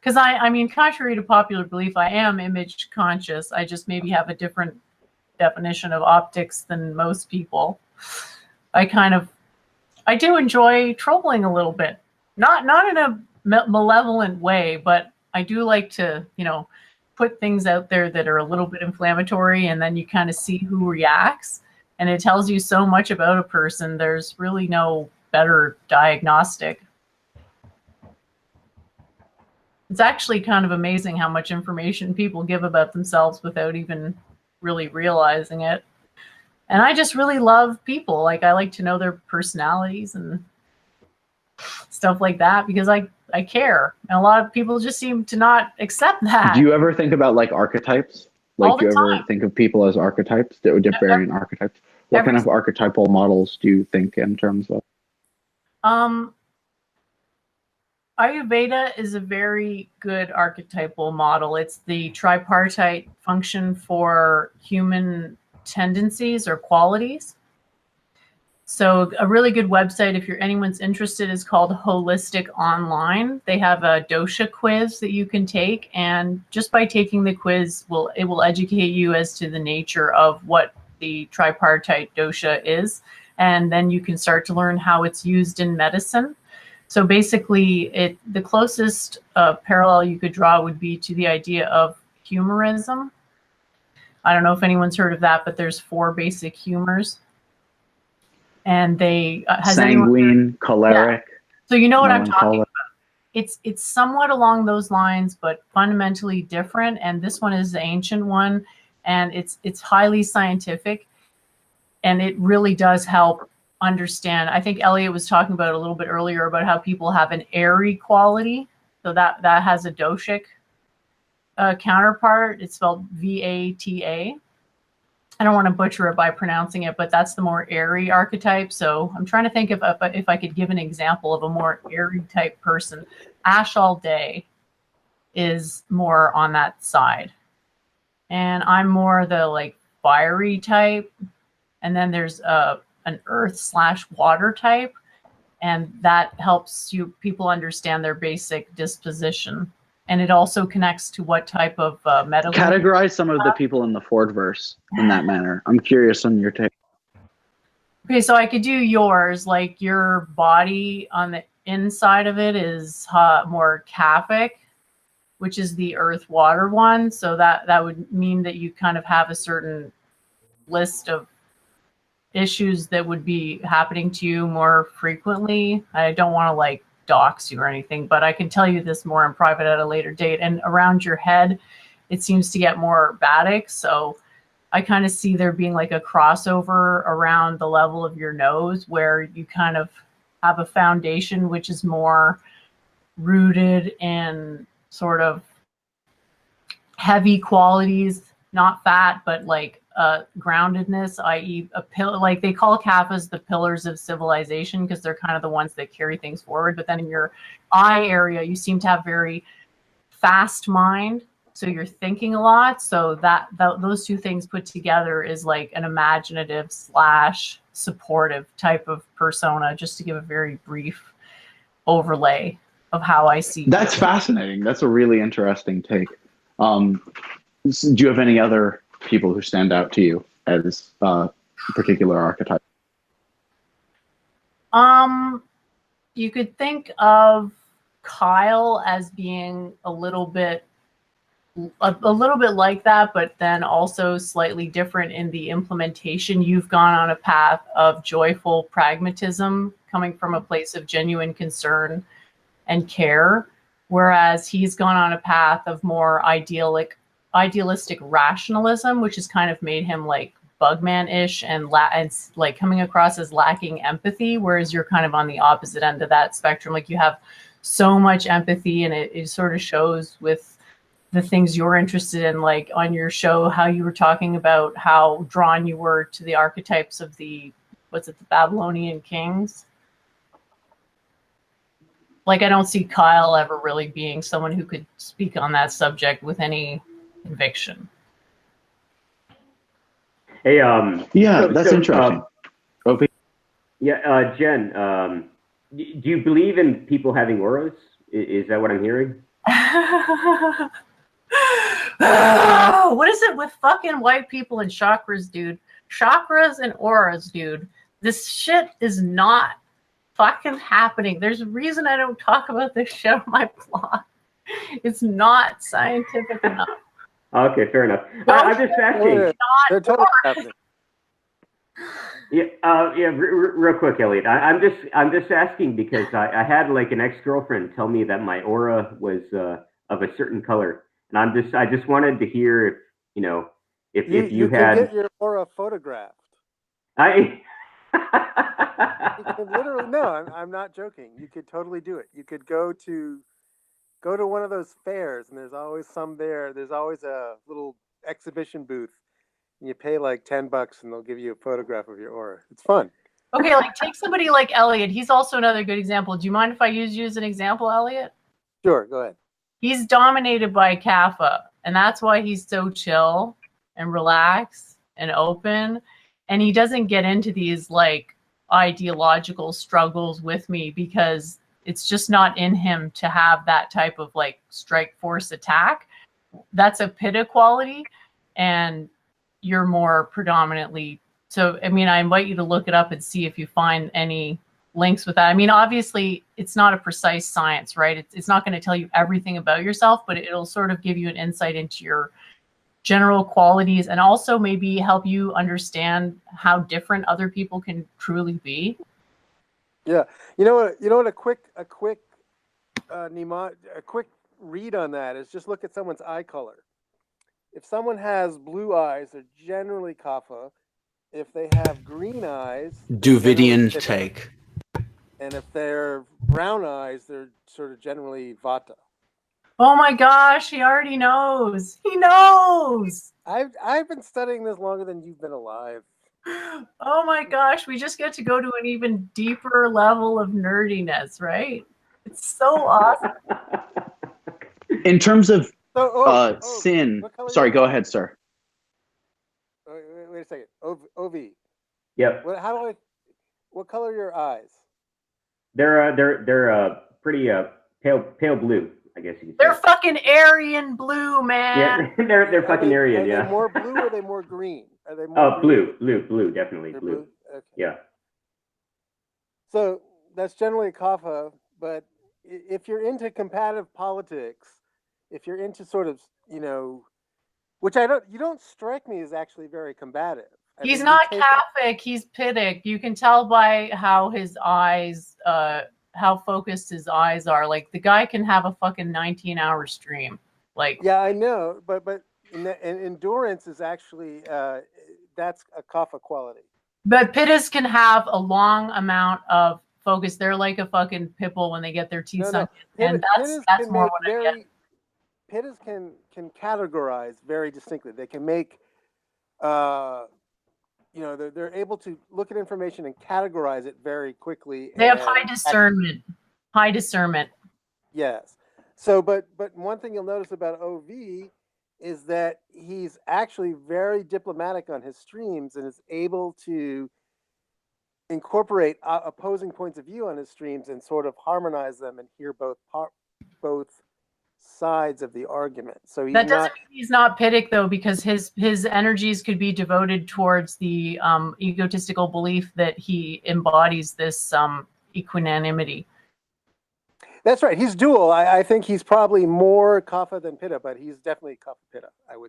Because I mean, contrary to popular belief, I am image conscious. I just maybe have a different definition of optics than most people. I do enjoy trolling a little bit, not in a malevolent way, but I do like to, put things out there that are a little bit inflammatory, and then you kind of see who reacts, and it tells you so much about a person. There's really no better diagnostic. It's actually kind of amazing how much information people give about themselves without even really realizing it. And I just really love people. Like, I like to know their personalities and stuff like that because I care. And a lot of people just seem to not accept that. Do you ever think about like archetypes? Like, do you ever think of people as archetypes, different archetypes? What kind of archetypal models do you think in terms of? Ayurveda is a very good archetypal model. It's the tripartite function for human tendencies or qualities. So a really good website, if anyone's interested, is called Holistic Online. They have a dosha quiz that you can take, and just by taking the quiz, it will educate you as to the nature of what the tripartite dosha is, and then you can start to learn how it's used in medicine. So basically, the closest parallel you could draw would be to the idea of humorism. I don't know if anyone's heard of that, but there's 4 basic humors. And they sanguine, choleric. Yeah. So you know what I'm talking about. It's somewhat along those lines, but fundamentally different. And this one is the ancient one, and it's highly scientific, and it really does help understand. I think Elliot was talking about a little bit earlier about how people have an airy quality. So that has a doshic counterpart. It's spelled Vata. I don't want to butcher it by pronouncing it, but that's the more airy archetype. So I'm trying to think if I could give an example of a more airy type person. Ash all day is more on that side. And I'm more the like fiery type. And then there's an earth/water type. And that helps people understand their basic disposition. And it also connects to what type of medical. Categorize some of the people in the Ford verse in that manner. I'm curious on your take. Okay, so I could do yours. Like, your body on the inside of it is more Kaphic, which is the earth water one. So that would mean that you kind of have a certain list of issues that would be happening to you more frequently. I don't want to like dox you or anything, but I can tell you this more in private at a later date. And around your head, it seems to get more batic. So I kind of see there being like a crossover around the level of your nose where you kind of have a foundation which is more rooted in sort of heavy qualities, not fat, but like groundedness, i.e. a pillar. Like, they call kaphas the pillars of civilization because they're kind of the ones that carry things forward. But then in your eye area, you seem to have very fast mind, so you're thinking a lot. So those two things put together is like an imaginative / supportive type of persona, just to give a very brief overlay of how I see it. That's fascinating. That's a really interesting take. Do you have any other people who stand out to you as particular archetype? You could think of Kyle as being a little bit like that, but then also slightly different in the implementation. You've gone on a path of joyful pragmatism, coming from a place of genuine concern and care, whereas he's gone on a path of more idealistic rationalism, which has kind of made him like Bugman-ish and like coming across as lacking empathy, whereas you're kind of on the opposite end of that spectrum. Like, you have so much empathy, and it sort of shows with the things you're interested in. Like on your show, how you were talking about how drawn you were to the archetypes of the Babylonian kings. Like, I don't see Kyle ever really being someone who could speak on that subject with any conviction. Hey, yeah, that's interesting. Jen, do you believe in people having auras? Is that what I'm hearing? What is it with fucking white people and chakras, dude? Chakras and auras, dude. This shit is not fucking happening. There's a reason I don't talk about this shit on my blog. It's not scientific enough. Okay, fair enough. I'm just asking. They're totally happening. Real quick, Elliot. I'm just asking because I had like an ex-girlfriend tell me that my aura was of a certain color, and I just wanted to hear if if you had get your aura photographed. I You can literally no, I'm not joking. You could totally do it. You could go to one of those fairs, and there's always some there. There's always a little exhibition booth. And you pay like $10 and they'll give you a photograph of your aura. It's fun. Okay, like take somebody like Elliot. He's also another good example. Do you mind if I use you as an example, Elliot? Sure, go ahead. He's dominated by kapha, and that's why he's so chill and relaxed and open. And he doesn't get into these like ideological struggles with me because it's just not in him to have that type of like strike force attack. That's a pitta quality, and you're more predominantly. So, I mean, I invite you to look it up and see if you find any links with that. I mean, obviously, it's not a precise science, right? It's not going to tell you everything about yourself, but it'll sort of give you an insight into your general qualities and also maybe help you understand how different other people can truly be. Yeah, you know what? A quick read on that is just look at someone's eye color. If someone has blue eyes, they're generally kapha. If they have green eyes, Duvidian take. And if they're brown eyes, they're sort of generally vata. Oh my gosh, he already knows. He knows. I've been studying this longer than you've been alive. Oh my gosh, we just get to go to an even deeper level of nerdiness, right? It's so awesome. In terms of sin, sorry, go ahead, sir. Wait a second. OV. Yep. What color are your eyes? They're pretty pale blue, I guess you could say. They're fucking Aryan blue, man. Yeah, they're fucking Aryan, yeah. Are they more blue or are they more green? Are they more blue, definitely blue. Okay. Yeah. So that's generally kapha, but if you're into combative politics, if you're into sort of, which you don't strike me as actually very combative. He's not kaphic, he's pittic. You can tell by how his eyes, how focused his eyes are. Like the guy can have a fucking 19-hour stream. Like yeah, I know, but and endurance is actually that's a kapha quality. But pittas can have a long amount of focus. They're like a fucking pitbull when they get their teeth sunk. And that's more what I get. Pittas can categorize very distinctly. They can make, they're able to look at information and categorize it very quickly. They have high discernment. High discernment. Yes. So, but one thing you'll notice about OV is that he's actually very diplomatic on his streams and is able to incorporate opposing points of view on his streams and sort of harmonize them and hear both sides of the argument. So that doesn't mean he's not pittic though, because his energies could be devoted towards the egotistical belief that he embodies this equanimity. That's right. He's dual. I think he's probably more kapha than pitta, but he's definitely kapha pitta, I would